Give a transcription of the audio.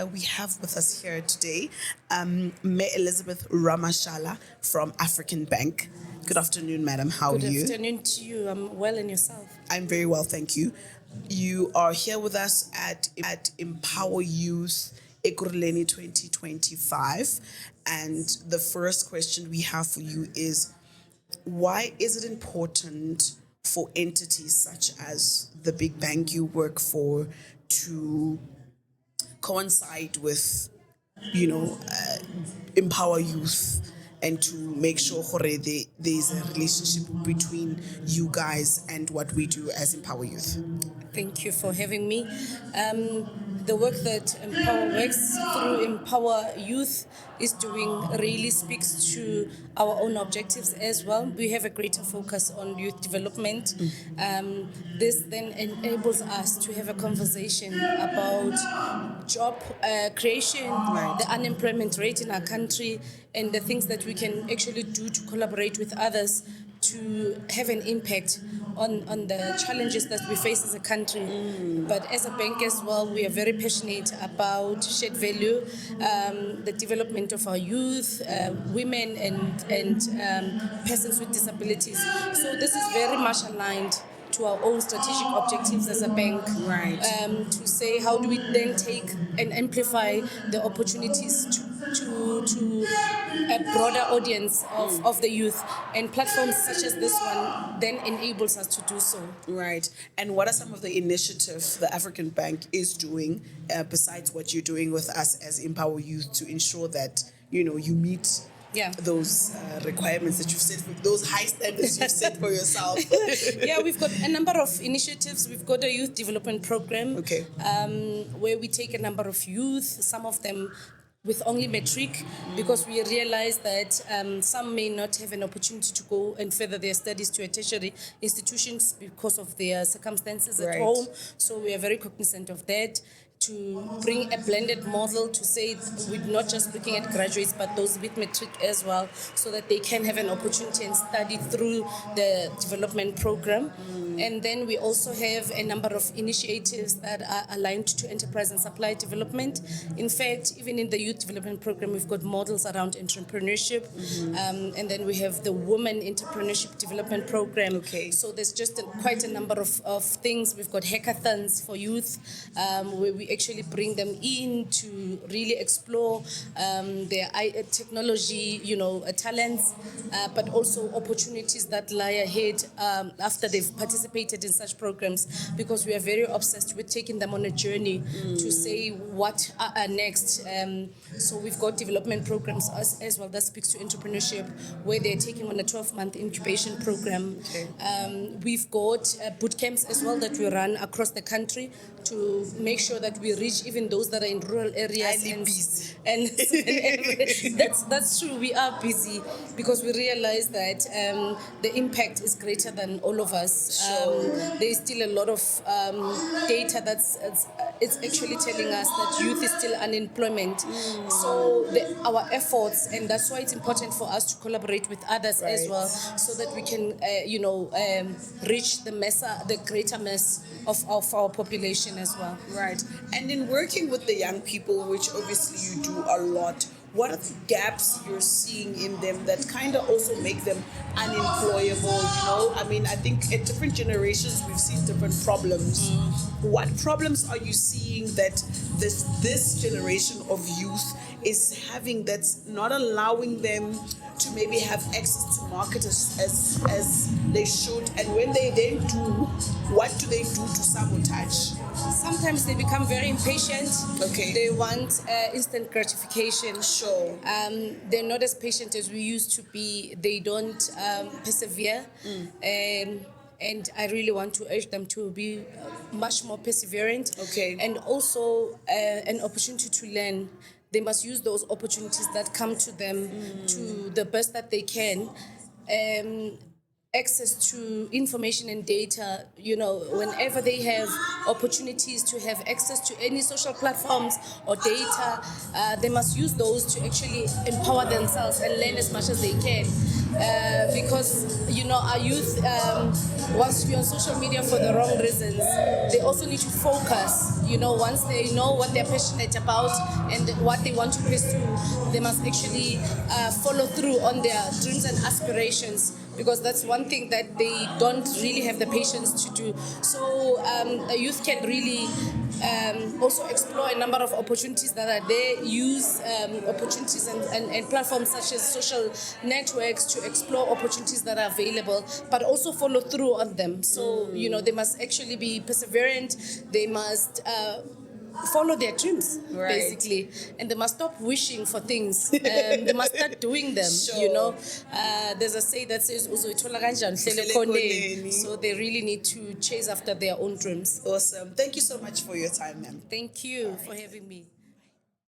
we have with us here today Elizabeth Ramashala from African Bank. Good afternoon, madam. How are you? Good afternoon to you. I'm well, and yourself? I'm very well, thank you. You are here with us at Empower Youth Ekurhuleni 2025. And the first question we have for you is, why is it important for entities such as the big bank you work for to coincide with, empower youth and to make sure there's a relationship between you guys and what we do as Empower Youth? Thank you for having me. The work that Empower works through Empower Youth is doing really speaks to our own objectives as well. We have a greater focus on youth development. This then enables us to have a conversation about job creation, the unemployment rate in our country, and the things that we can actually do to collaborate with others to have an impact on the challenges that we face as a country. But as a bank as well, we are very passionate about shared value, the development of our youth, women and persons with disabilities. So this is very much aligned to our own strategic objectives as a bank. Right. To say how do we then take and amplify the opportunities to a broader audience of the youth, and platforms such as this one then enables us to do so. Right. And what are some of the initiatives the African Bank is doing besides what you're doing with us as Empower Youth to ensure that, you meet those requirements that you've set, those high standards you've set for yourself? Yeah, we've got a number of initiatives. We've got a youth development program, where we take a number of youth, some of them with only matric, because we realize that some may not have an opportunity to go and further their studies to a tertiary institutions because of their circumstances at home. So we are very cognizant of that, to bring a blended model to say we're not just looking at graduates but those with matric as well, so that they can have an opportunity and study through the development program. And then we also have a number of initiatives that are aligned to enterprise and supply development. In fact, even in the youth development program, we've got models around entrepreneurship. And then we have the women entrepreneurship development program. So there's just quite a number of things. We've got hackathons for youth, where we actually bring them in to really explore their technology, talents, but also opportunities that lie ahead after they've participated in such programs, because we are very obsessed with taking them on a journey to say what are next. So we've got development programs as well that speaks to entrepreneurship, where they're taking on a 12-month incubation program. We've got boot camps as well that we run across the country to make sure that we reach even those that are in rural areas. And that's true. We are busy because we realize that the impact is greater than all of us. There is still a lot of data it's actually telling us that youth is still unemployment. So our efforts, and that's why it's important for us to collaborate with others as well, so that we can reach the greater mass of our population as well. Right. And in working with the young people, which obviously you do a lot, what are the gaps you're seeing in them that kind of also make them unemployable? I think at different generations we've seen different problems. What problems are you seeing that this generation of youth is having that's not allowing them to maybe have access to market as they should? And when they then do, what do they do to sabotage? Sometimes they become very impatient. They want instant gratification. They're not as patient as we used to be. They don't persevere. And I really want to urge them to be much more perseverant. And also an opportunity to learn. They must use those opportunities that come to them to the best that they can. Access to information and data, whenever they have opportunities to have access to any social platforms or data, they must use those to actually empower themselves and learn as much as they can. because our youth, once you're on social media for the wrong reasons, they also need to focus. Once they know what they're passionate about and what they want to pursue, they must actually follow through on their dreams and aspirations, because that's one thing that they don't really have the patience to do. So a youth can really also explore a number of opportunities that are there, use opportunities and platforms such as social networks to explore opportunities that are available, but also follow through on them. So, they must actually be perseverant, they must follow their dreams, basically, and they must stop wishing for things. They must start doing them. Sure. There's a say that says so they really need to chase after their own dreams. Awesome. Thank you so much for your time, ma'am. Thank you for having me.